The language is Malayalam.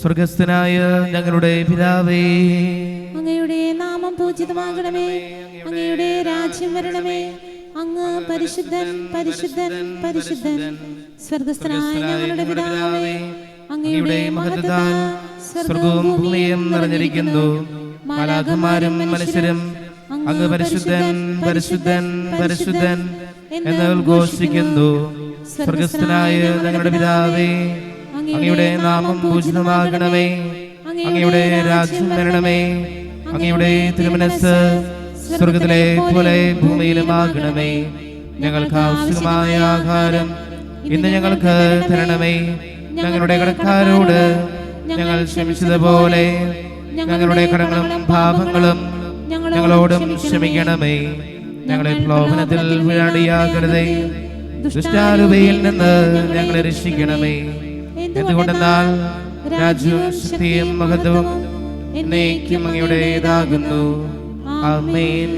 സ്വർഗസ്ഥനായ ഞങ്ങളുടെ പിതാവേ, അങ്ങയുടെ നാമം പൂജിതമാകണമേ. അങ്ങയുടെ രാജ്യം വരണമേ. അങ്ങ് പരിശുദ്ധൻ പരിശുദ്ധൻ പരിശുദ്ധൻ. സ്വർഗസ്ഥനായ ഞങ്ങളുടെ പിതാവേ, അങ്ങയുടെ മഹത്വത്താൽ സ്വർഗവും ഭൂമിയും നിറഞ്ഞിരിക്കുന്നു. മാലാഖമാരും മനുഷ്യരും അങ്ങ് പരിശുദ്ധൻ പരിശുദ്ധൻ പരിശുദ്ധൻ എന്ന് ഉദ്ഘോഷിക്കുന്നു. സ്വർഗസ്ഥനായ ഞങ്ങളുടെ പിതാവേ, അങ്ങയുടെ നാമം പൂജിതമാകണമേ. അങ്ങയുടെ രാജ്യം വരണമേ. അങ്ങയുടെ തിരുമനസ്സ് സ്വർഗത്തിലെ പോലെ ഭൂമിയിലുമാകണമേ. ഞങ്ങൾക്ക് ആവശ്യമായ ആഹാരം ഇന്ന് ഞങ്ങൾക്ക് തരണമേ. ഞങ്ങളുടെ കടക്കാരോട് ഞങ്ങൾ ക്ഷമിച്ചതുപോലെ ഞങ്ങളുടെ കടങ്ങളും പാപങ്ങളും ഞങ്ങളോടും ക്ഷമിക്കണമേ. ഞങ്ങളെ പ്രലോഭനത്തിൽ വീഴാടിയാകരുതേ, ദുഷ്ടാരൂപയിൽ നിന്ന് ഞങ്ങളെ രക്ഷിക്കണമേ. എന്തുകൊണ്ടെന്നാൽ രാജ്യവും ശക്തിയും മഹത്വവും എന്നേക്കും അങ്ങയുടേതാകുന്നു. ആമേൻ.